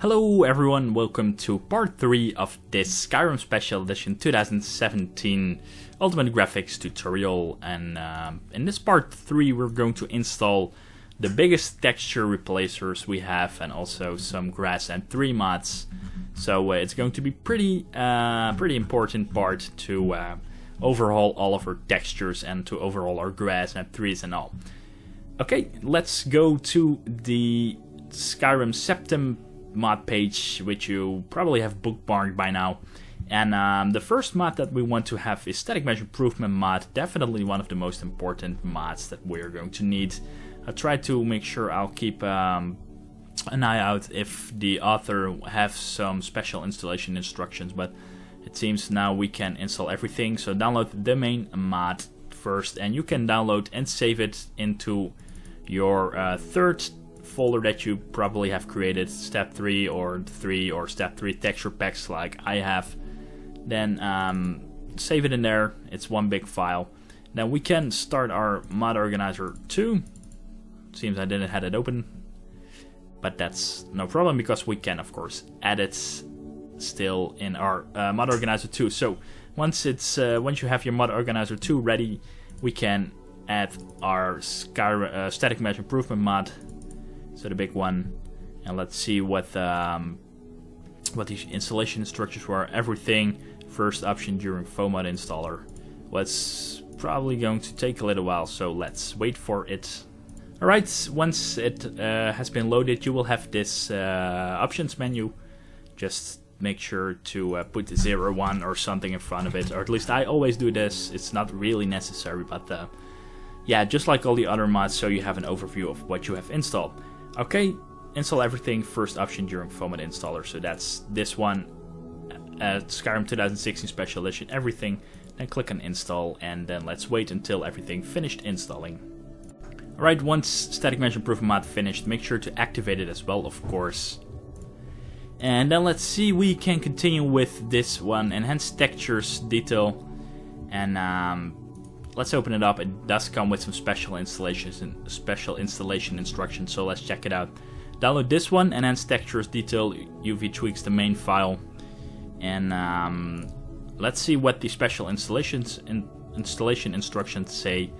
Hello everyone, welcome to part 3 of this Skyrim Special Edition 2017 Ultimate Graphics tutorial, and in this part 3 we're going to install the biggest texture replacers we have and also some grass and tree mods. So it's going to be pretty important part to overhaul all of our textures and to overhaul our grass and trees and all. Okay, let's go to the Skyrim S.E.P.T.I.M mod page, which you probably have bookmarked by now. And the first mod that we want to have is Static Mesh Improvement mod, definitely one of the most important mods that we're going to need. I'll try to make sure I'll keep an eye out if the author has some special installation instructions, but it seems now we can install everything. So download the main mod first, and you can download and save it into your third folder that you probably have created, step 3 or 3 or step 3 texture packs like I have. Then save it in there, it's one big file. Now we can start our mod organizer too. Seems I didn't have it open, but that's no problem because we can of course add it still in our mod organizer 2. So once you have your mod organizer 2 ready, we can add our Static Mesh Improvement mod. So the big one, and let's see what these installation instructions were. Everything, first option during FOMod installer. Well, it's probably going to take a little while, so let's wait for it. Alright, once it has been loaded, you will have this options menu. Just make sure to put 01 or something in front of it, or at least I always do this. It's not really necessary, but yeah, just like all the other mods, so you have an overview of what you have installed. Okay, install everything, first option during FOMod installer, so that's this one, Skyrim 2016 Special Edition, everything. Then click on install, and then let's wait until everything finished installing. Alright, once Static Mesh Improvement mod finished, make sure to activate it as well, of course. And then let's see, we can continue with this one, Enhanced Textures Detail, and let's open it up. It does come with some special installations and special installation instructions, so let's check it out. Download this one, Enhanced Textures Detail UV Tweaks, the main file, and let's see what the special installation instructions say.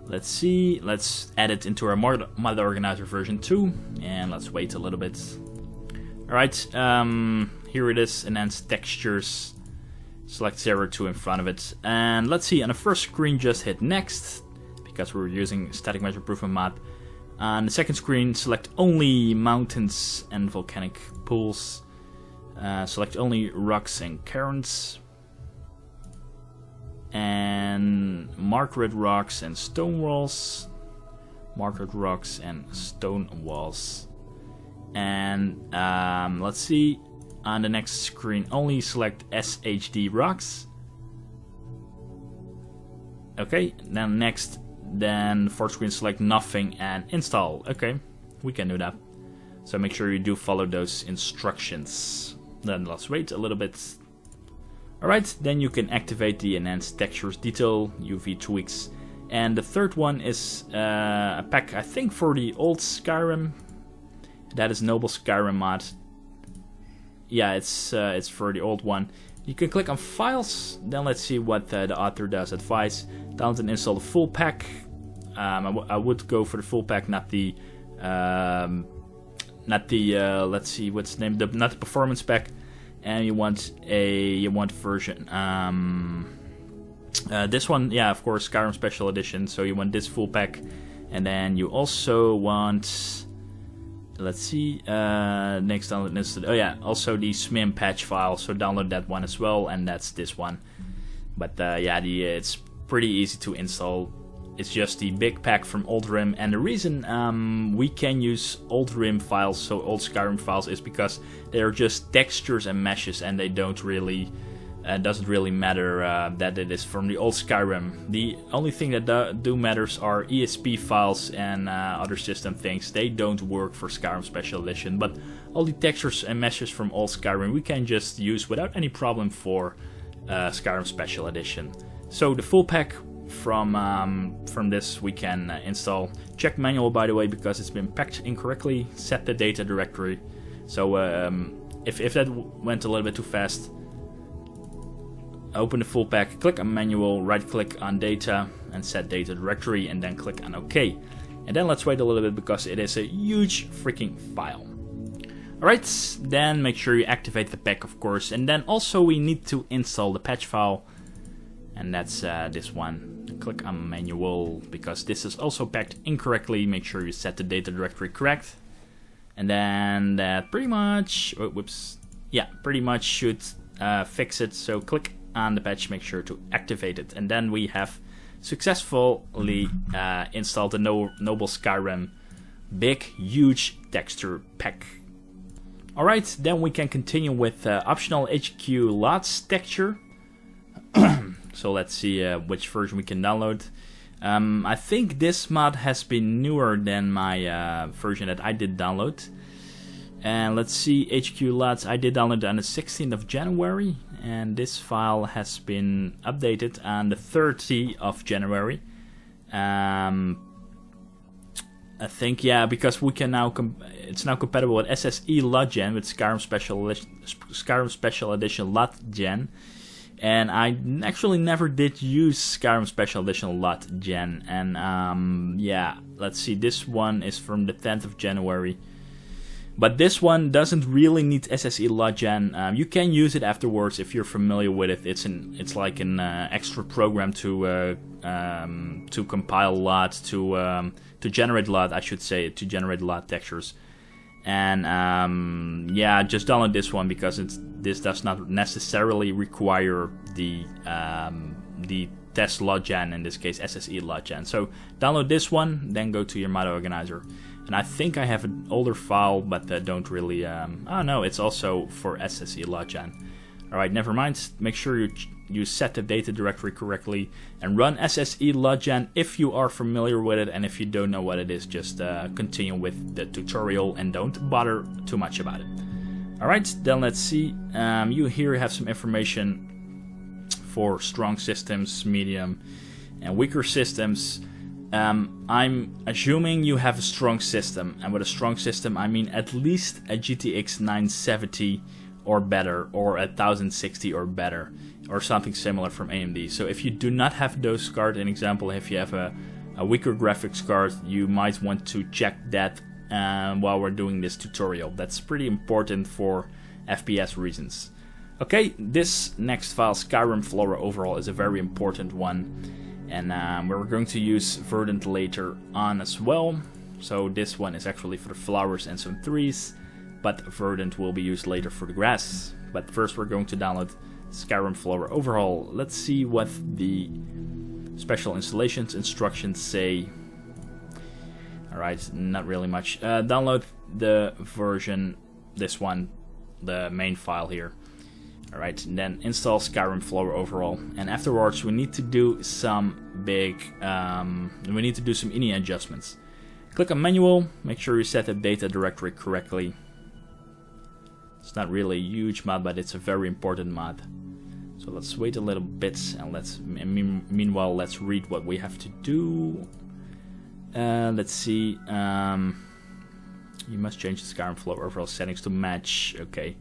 Let's see. Let's add it into our mod organizer version 2, and let's wait a little bit. All right, here it is, Enhanced Textures. Select 02 in front of it, and let's see, on the first screen just hit next because we're using Static Mesh Improvement mod. On the second screen, select only mountains and volcanic pools. Select only rocks and cairns, and mark red rocks and stone walls. Mark red rocks and stone walls. And let's see. On the next screen, only select SHD rocks. Okay, then next, then fourth screen, select nothing and install. Okay, we can do that. So make sure you do follow those instructions. Then let's wait a little bit. Alright, then you can activate the Enhanced Textures Detail UV Tweaks. And the third one is a pack, I think, for the old Skyrim. That is Noble Skyrim mod. Yeah, it's for the old one. You can click on Files. Then let's see what the author does advise. Download and install the full pack. I would go for the full pack, not the let's see what's the name, not the performance pack. And you want version this one, yeah, of course, Skyrim Special Edition. So you want this full pack, and then you also want. Let's see, next download listed. Oh yeah, also the S.E.P.T.I.M patch file, so download that one as well, and that's this one. But yeah, it's pretty easy to install. It's just the big pack from Old Rim, and the reason we can use Old Rim files, so old Skyrim files, is because they're just textures and meshes, and they don't really, doesn't really matter that it is from the old Skyrim. The only thing that do matters are ESP files and other system things. They don't work for Skyrim Special Edition, but all the textures and meshes from old Skyrim we can just use without any problem for Skyrim Special Edition. So the full pack from this we can install. Check manual, by the way, because it's been packed incorrectly. Set the data directory. So if that went a little bit too fast, open the full pack, click on manual, right click on data and set data directory, and then click on OK. And then let's wait a little bit because it is a huge freaking file. Alright, then make sure you activate the pack, of course, and then also we need to install the patch file, and that's this one. Click on manual because this is also packed incorrectly. Make sure you set the data directory correct, and then that pretty much, pretty much should fix it. So click on the patch, make sure to activate it, and then we have successfully installed the Noble Skyrim big huge texture pack. Alright, then we can continue with optional HQ LOTS texture. So let's see which version we can download. I think this mod has been newer than my version that I did download. And let's see, HQ LOTS, I did download on the 16th of January. And this file has been updated on the 30th of January. I think, yeah, because we can now it's now compatible with SSE LOT Gen with Skyrim Special Edition LOT Gen, and I actually never did use Skyrim Special Edition LOT Gen. And yeah, let's see, this one is from the 10th of January, but this one doesn't really need SSE LOT Gen. You can use it afterwards if you're familiar with it. It's like an extra program to compile LOT, to generate LOT, I should say, to generate LOT textures. And yeah, just download this one because this does not necessarily require the test LOT Gen, in this case SSE LOT Gen. So download this one, then go to your mod organizer. And I think I have an older file, but don't really. Oh no, it's also for SSE LOT Gen. Alright, never mind. Make sure you set the data directory correctly and run SSE LOT Gen if you are familiar with it, and if you don't know what it is, just continue with the tutorial and don't bother too much about it. Alright, then let's see. You here have some information for strong systems, medium, and weaker systems. I'm assuming you have a strong system, and with a strong system I mean at least a GTX 970 or better, or a 1060 or better, or something similar from AMD. So if you do not have those cards, an example, if you have a weaker graphics card, you might want to check that while we're doing this tutorial. That's pretty important for FPS reasons. Okay, this next file, Skyrim Flora overhaul, is a very important one, and we're going to use Verdant later on as well. So this one is actually for the flowers and some trees, but Verdant will be used later for the grass. But first we're going to download Skyrim Flora overhaul. Let's see what the special installations instructions say. Alright, not really much. Download the version, this one, the main file here. Alright, then install Skyrim Flora overhaul. And afterwards we need to do some ini adjustments. Click on manual, make sure you set the data directory correctly. It's not really a huge mod, but it's a very important mod. So let's wait a little bit, and meanwhile let's read what we have to do. Let's see. You must change the Skyrim Flora overall settings to match. Okay,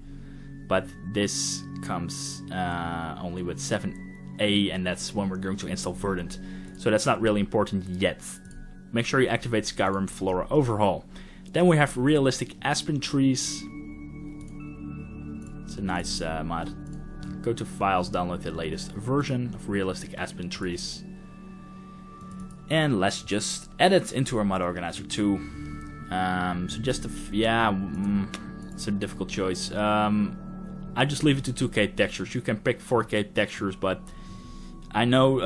but this comes only with 7A, and that's when we're going to install Verdant. So that's not really important yet. Make sure you activate Skyrim Flora overhaul. Then we have realistic aspen trees. It's a nice mod. Go to files, download the latest version of realistic aspen trees, and let's just add it into our mod organizer too. So just it's a difficult choice. I just leave it to 2K textures. You can pick 4K textures, but I know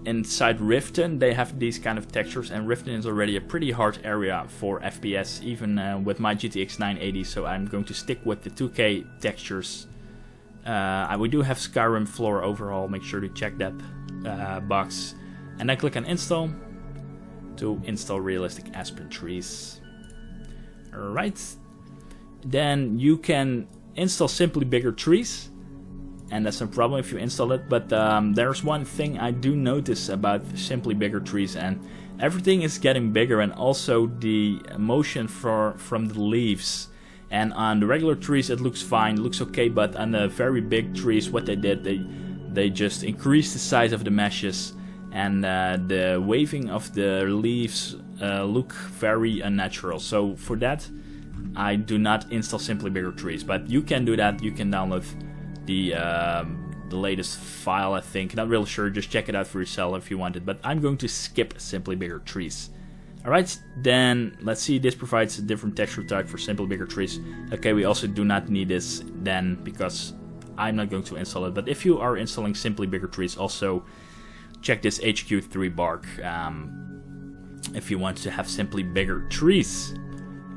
inside Riften they have these kind of textures, and Riften is already a pretty hard area for FPS, even with my GTX 980, so I'm going to stick with the 2K textures. We do have Skyrim Flora overhaul, make sure to check that box, and then click on install to install realistic aspen trees. Alright, then you can install simply bigger trees, and that's no problem if you install it, but there's one thing I do notice about simply bigger trees, and everything is getting bigger, and also the motion from the leaves And on the regular trees it looks fine, looks okay, but on the very big trees what they did, they just increased the size of the meshes, and the waving of the leaves look very unnatural. So for that I do not install Simply Bigger Trees, but you can do that. You can download the latest file, I think. Not really sure, just check it out for yourself if you want it, but I'm going to skip Simply Bigger Trees. Alright, then let's see, this provides a different texture type for Simply Bigger Trees. Okay, we also do not need this then, because I'm not going to install it, but if you are installing Simply Bigger Trees, also check this HQ3 bark if you want to have Simply Bigger Trees.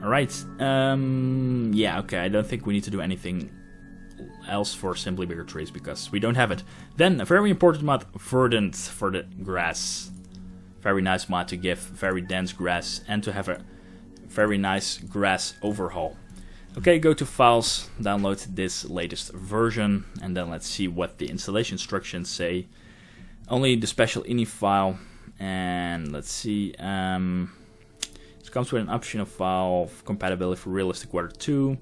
Alright, yeah, okay, I don't think we need to do anything else for Simply Bigger Trees because we don't have it. Then, a very important mod, Verdant, for the grass. Very nice mod to give very dense grass and to have a very nice grass overhaul. Okay, go to Files, download this latest version, and then let's see what the installation instructions say. Only the special ini file, and let's see, it comes with an optional file compatibility for Realistic Weather 2.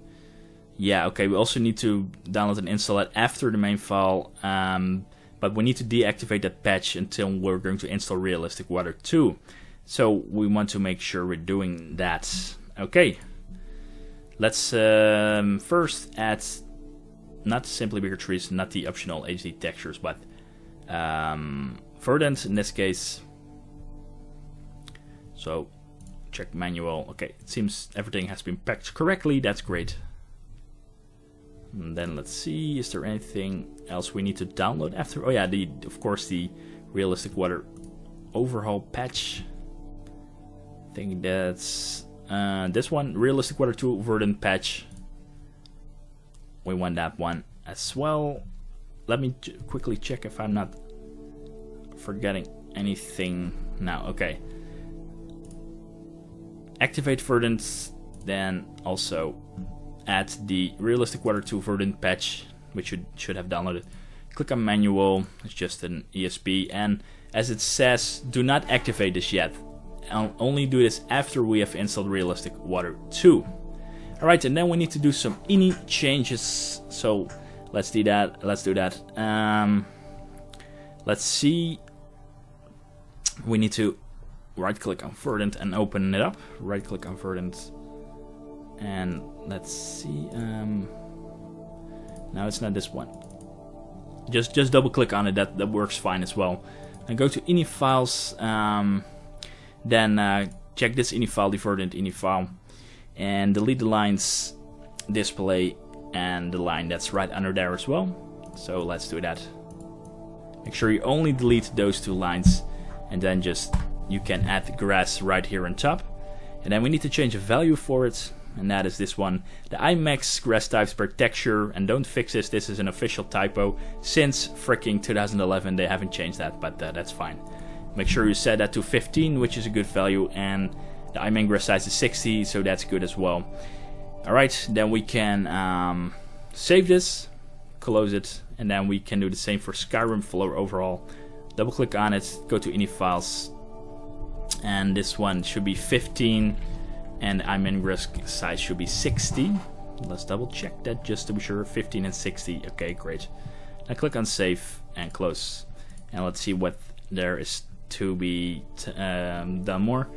Yeah, okay, we also need to download and install it after the main file, but we need to deactivate that patch until we're going to install Realistic Weather 2. So we want to make sure we're doing that. Okay, let's first add not Simply Bigger Trees, not the optional HD textures, but Verdant in this case. So check manual. Okay, it seems everything has been packed correctly. That's great. And then let's see, is there anything else we need to download after? Oh yeah, of course the Realistic Weather overhaul patch. I think that's this one, Realistic Weather 2 Verdant patch. We want that one as well. Let me quickly check if I'm not forgetting anything now. Okay. Activate Verdant, then also add the Realistic Weather 2 Verdant patch, which you should have downloaded. Click on manual, it's just an ESP, and as it says, do not activate this yet. I'll only do this after we have installed Realistic Weather 2. Alright, and then we need to do some ini changes, so let's do that. Let's see, we need to right click on Verdant and open it up. Right click on Verdant. And let's see, no, it's not this one. Just double click on it, that works fine as well. And go to ini files, then check this ini file, the Verdant ini file, and delete the lines display and the line that's right under there as well. So let's do that. Make sure you only delete those two lines, and then just you can add the grass right here on top. And then we need to change a value for it, and that is this one, the IMAX grass types per texture. And don't fix this, this is an official typo. Since freaking 2011 they haven't changed that, but that's fine. Make sure you set that to 15, which is a good value, and the IMAX grass size is 60, so that's good as well. Alright, then we can save this, close it, and then we can do the same for Skyrim Flora overhaul. Double click on it, go to ini files, and this one should be 15, and IMAX size should be 60. Let's double check that just to be sure, 15 and 60. Okay, great. Now click on save and close, and let's see what there is to be done more.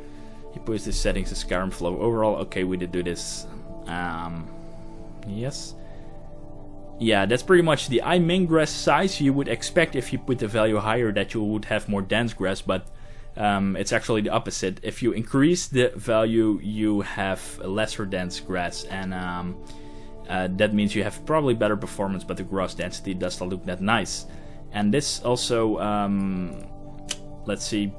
You push the settings to Skyrim Flow overall. Okay, we did do this. Yes. Yeah, that's pretty much the IMAX grass size. You would expect if you put the value higher that you would have more dense grass, but it's actually the opposite. If you increase the value, you have lesser dense grass, and that means you have probably better performance, but the grass density does not look that nice. And this also, let's see,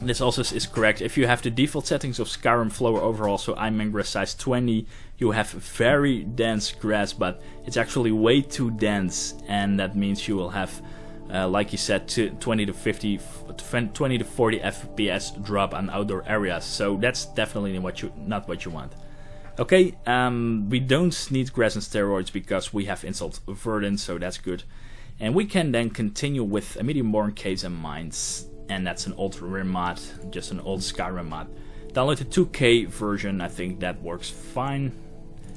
this also is correct. If you have the default settings of Skyrim Flow overall, so IMAX grass size 20, you have very dense grass, but it's actually way too dense, and that means you will have, like you said, 20 to 40 FPS drop on outdoor areas. So that's definitely not what you want. Okay, we don't need grass and steroids because we have installed Verdant, so that's good. And we can then continue with a medium-born caves and mines, and that's an old RIM mod, just an old Skyrim mod. Download the 2K version, I think that works fine.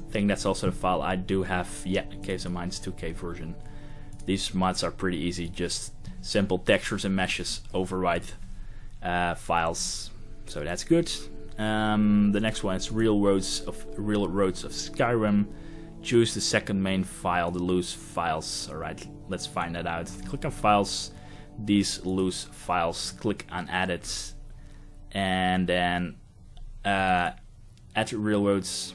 I think that's also the file I do have. Yeah, Caves and Mines 2K version. These mods are pretty easy, just simple textures and meshes override files, so that's good. The next one is Real Roads of Skyrim. Choose the second main file, the loose files. Alright, let's find that out. Click on Files, these loose files, click on Edit, and then add Real Roads,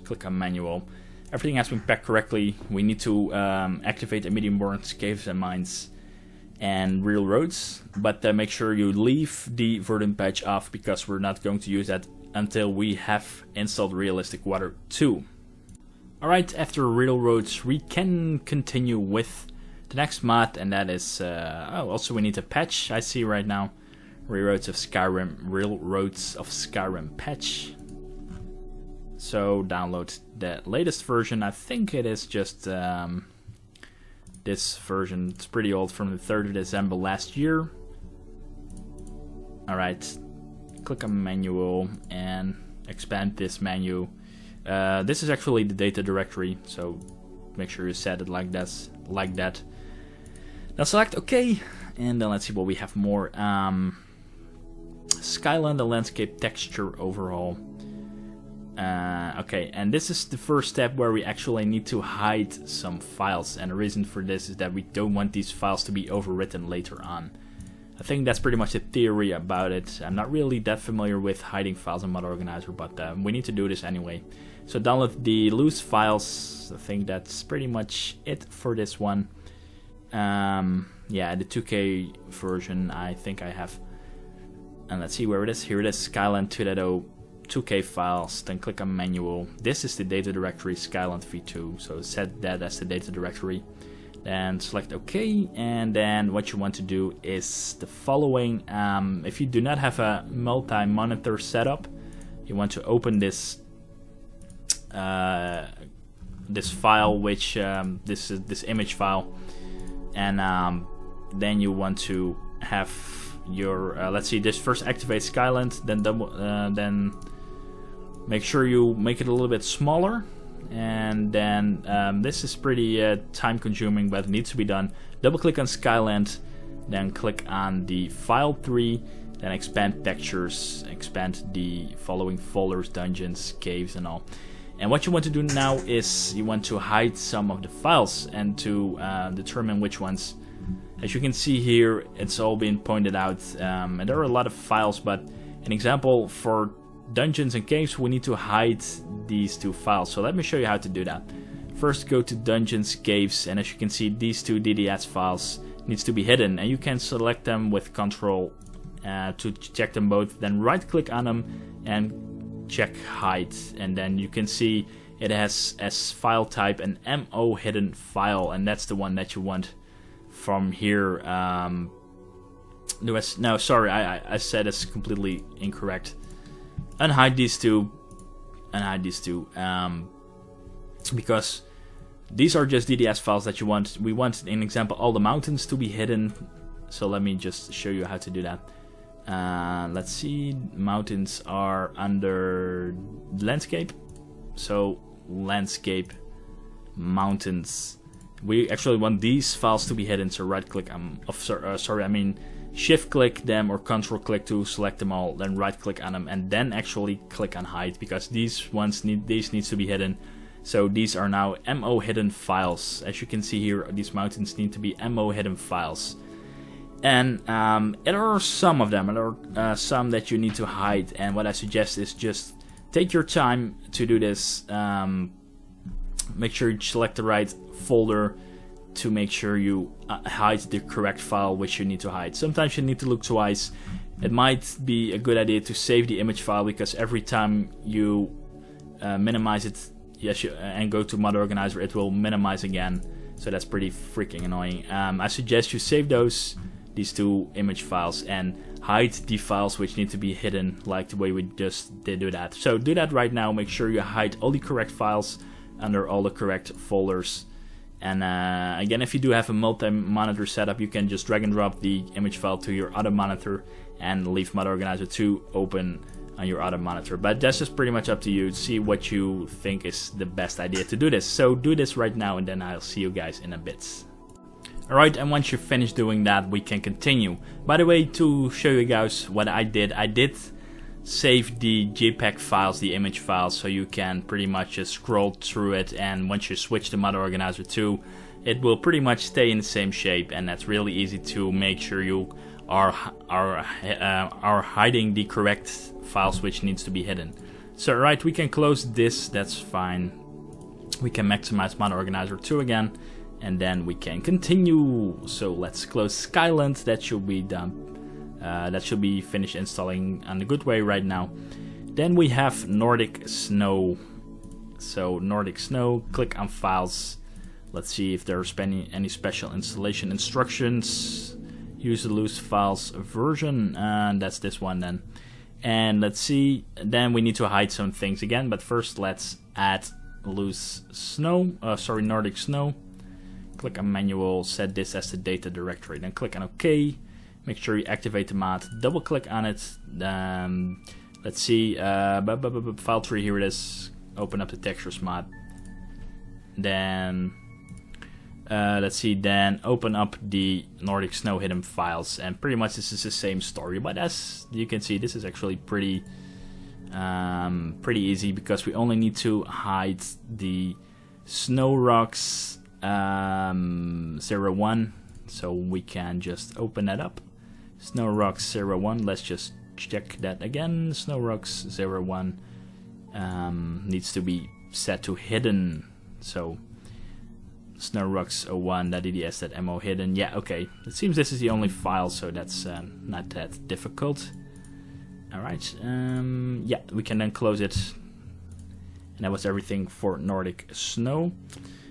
click on Manual. Everything has been packed correctly. We need to activate the medium burns, Caves and Mines, and Real Roads, but make sure you leave the Verdant patch off, because we're not going to use that until we have installed Realistic Water 2. Alright, after Real Roads we can continue with the next mod, and that is, also we need a patch, I see right now. Real Roads of Skyrim patch. So download the latest version. I think it is just this version. It's pretty old, from the 3rd of December last year. Alright, click on Manual and expand this menu. This is actually the data directory, so make sure you set it like that. Now select OK, and then let's see what we have more. Skyland, the landscape texture overhaul. Okay, and this is the first step where we actually need to hide some files, and the reason for this is that we don't want these files to be overwritten later on. I think that's pretty much the theory about it. I'm not really that familiar with hiding files in Mod Organizer, but we need to do this anyway. So download the loose files. I think that's pretty much it for this one. Yeah, the 2K version I think I have. And let's see where it is. Here it is, Skyland 2.0 2K files. Then click on Manual. This is the data directory, Skyland v2. So set that as the data directory. Then select OK, and then what you want to do is the following. If you do not have a multi-monitor setup, you want to open this this file, which this image file, and then you want to have your let's see, this first activate Skyland, then make sure you make it a little bit smaller. And then this is pretty time consuming, but it needs to be done. Double click on Skyland, then click on the file 3, then expand textures, expand the following folders, dungeons, caves and all. And what you want to do now is you want to hide some of the files and to determine which ones. As you can see here, it's all been pointed out, and there are a lot of files, but an example for dungeons and caves, we need to hide these two files. So let me show you how to do that. First, go to dungeons, caves, and as you can see, these two DDS files needs to be hidden, and you can select them with Control to check them both. Then right click on them and check hide, and then you can see it has as file type an MO hidden file, and that's the one that you want from here. No, sorry, I said it's completely incorrect. Unhide these two, because these are just DDS files that you want. We want, in example, all the mountains to be hidden. So let me just show you how to do that. Let's see, mountains are under landscape. So landscape, mountains. We actually want these files to be hidden. So right click, shift click them or control click to select them all, then right click on them and then actually click on hide, because these needs to be hidden. So these are now MO hidden files. As you can see here, these mountains need to be MO hidden files. And there are some of them, and there are some that you need to hide, and what I suggest is just take your time to do this. Make sure you select the right folder to make sure you hide the correct file which you need to hide. Sometimes you need to look twice. It might be a good idea to save the image file, because every time you minimize it, and go to Mod Organizer, it will minimize again. So that's pretty freaking annoying. I suggest you save these two image files and hide the files which need to be hidden, like the way we just did do that. So do that right now. Make sure you hide all the correct files under all the correct folders. And again, if you do have a multi-monitor setup, you can just drag and drop the image file to your other monitor and leave Mod Organizer 2 open on your other monitor. But that's just pretty much up to you. See what you think is the best idea to do this. So do this right now, and then I'll see you guys in a bit. Alright, and once you finish doing that, we can continue. By the way, to show you guys what I did save the JPEG files, the image files, so you can pretty much just scroll through it, and once you switch to Model Organizer 2, it will pretty much stay in the same shape, and that's really easy to make sure you are hiding the correct files which needs to be hidden. So right, we can close this, that's fine. We can maximize Model Organizer 2 again, and then we can continue. So let's close Skyland, that should be done. That should be finished installing in a good way right now. Then we have Nordic Snow. So Nordic Snow, click on Files. Let's see if there's any special installation instructions. Use the loose files version, and that's this one then. And let's see, then we need to hide some things again, but first let's add loose snow, Nordic Snow. Click on Manual, set this as the data directory, then click on OK. Make sure you activate the mod, double click on it. Let's see, file tree, here it is. Open up the textures mod. Then, let's see, then open up the Nordic Snow hidden files. And pretty much this is the same story, but as you can see, this is actually pretty easy, because we only need to hide the Snow Rocks 01. So we can just open that up. Snow Rocks 01, let's just check that again. Snow Rocks 01 needs to be set to hidden. So Snow Rocks 01.eds.mo hidden. Yeah, okay. It seems this is the only file, so that's not that difficult. Alright, yeah, we can then close it. And that was everything for Nordic Snow.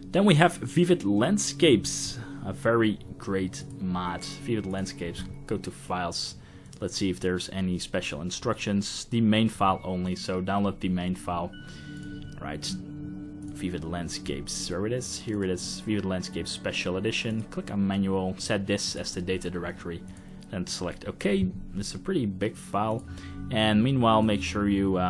Then we have Vivid Landscapes. A very great mod. Vivid Landscapes. Go to Files. Let's see if there's any special instructions. The main file only, so download the main file. Right. Vivid Landscapes. Where it is? Here it is. Vivid Landscapes Special Edition. Click on Manual. Set this as the data directory. Then select OK. It's a pretty big file. And meanwhile, make sure you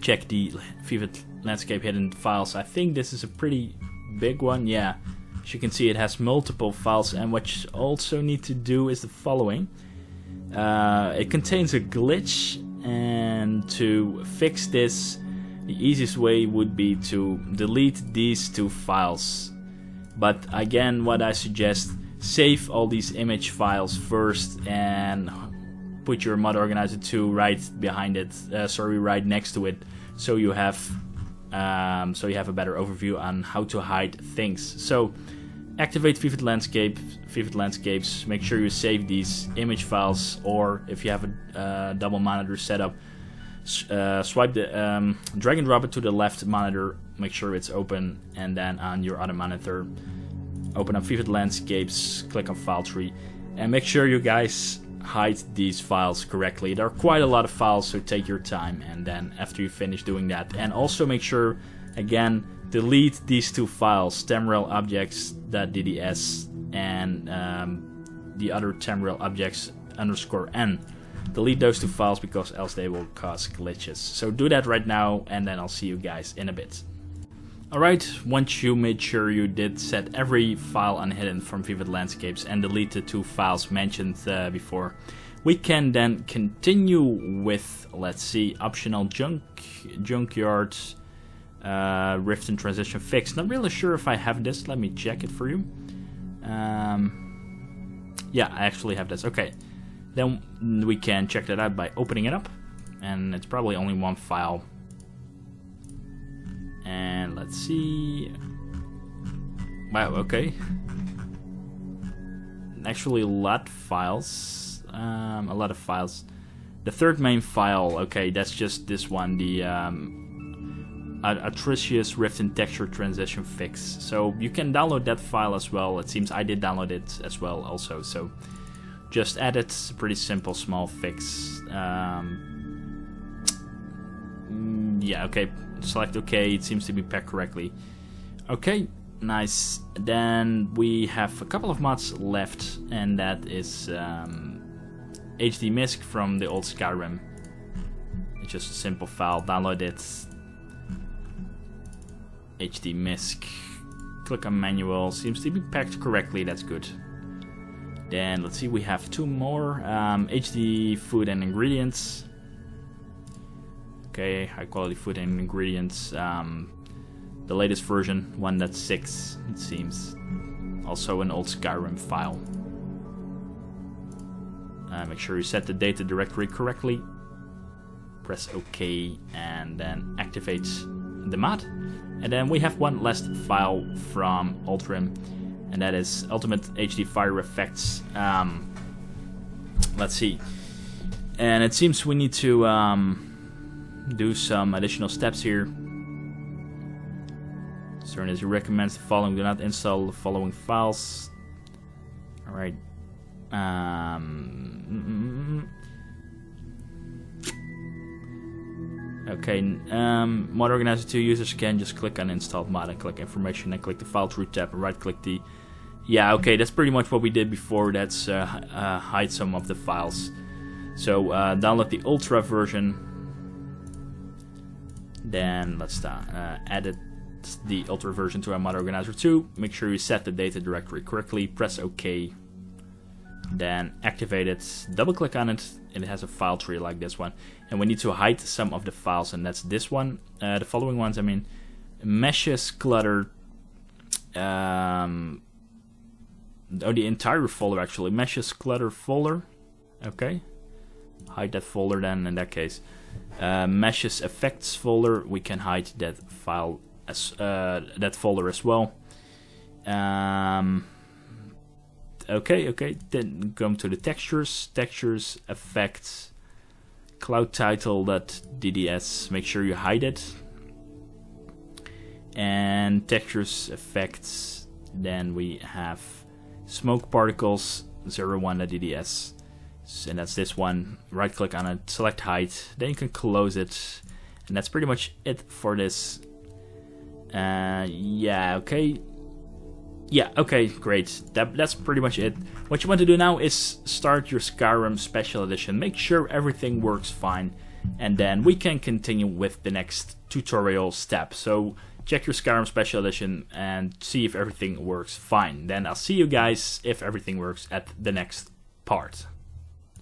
check the Vivid Landscape hidden files. I think this is a pretty big one. Yeah. As you can see, it has multiple files, and what you also need to do is the following. It contains a glitch, and to fix this, the easiest way would be to delete these two files. But again, what I suggest, save all these image files first and put your Model Organizer 2 right behind it, right next to it, so you have a better overview on how to hide things. So activate Vivid Landscapes, make sure you save these image files, or if you have a double monitor setup, swipe the drag and drop it to the left monitor, make sure it's open, and then on your other monitor open up Vivid Landscapes, click on File Tree, and make sure you guys hide these files correctly. There are quite a lot of files, so take your time, and then after you finish doing that, and also make sure, again, delete these two files, temporal objects.dds and the other temporal objects _n. Delete those two files, because else they will cause glitches. So do that right now, and then I'll see you guys in a bit. Alright, once you made sure you did set every file unhidden from Vivid Landscapes and delete the two files mentioned before, we can then continue with, let's see, optional junkyard, rift and transition fix. Not really sure if I have this, let me check it for you. Yeah, I actually have this, okay. Then we can check that out by opening it up, and it's probably only one file. And let's see. Wow, okay. Actually, a lot of files. The third main file, okay, that's just this one, the atrocious rift and texture transition fix. So you can download that file as well. It seems I did download it as well also. So just add it. It's a pretty simple, small fix. Yeah, okay. Select OK. It seems to be packed correctly. Okay, nice. Then we have a couple of mods left, and that is HD Misc from the old Skyrim. just a simple file, download it, HD misc, click on manual, seems to be packed correctly, that's good. Then let's see, we have 2 more, HD food and ingredients. Okay, high quality food and ingredients, the latest version, 1.6 it seems. Also an old Skyrim file. Make sure you set the data directory correctly. Press OK and then activate the mod. And then we have one last file from Ultrim, and that is Ultimate HD Fire Effects. Let's see. And it seems we need to do some additional steps here. Certain as you recommends the following: do not install the following files. Alright. Okay, mod organizer 2 users can just click on install mod and click information and click the file through tab and right click the... Yeah, okay, that's pretty much what we did before. That's hide some of the files. So download the Ultra version. Then let's edit the Ultra version to our mod organizer 2. Make sure you set the data directory correctly. Press OK. Then activate it. Double click on it. And it has a file tree like this one. And we need to hide some of the files, and that's this one. The following ones, I mean, meshes, clutter. Oh, the entire folder actually. Meshes, clutter folder. Okay. Hide that folder then in that case. Meshes effects folder. We can hide that file as that folder as well. Okay. Then come to the textures, effects, cloud title.dds. Make sure you hide it. And textures, effects. Then we have smoke particles 01.dds. And that's this one. Right click on it, select hide. Then you can close it. And that's pretty much it for this. Yeah, okay. Yeah, okay, great. That's pretty much it. What you want to do now is start your Skyrim Special Edition. Make sure everything works fine. And then we can continue with the next tutorial step. So check your Skyrim Special Edition and see if everything works fine. Then I'll see you guys if everything works at the next part.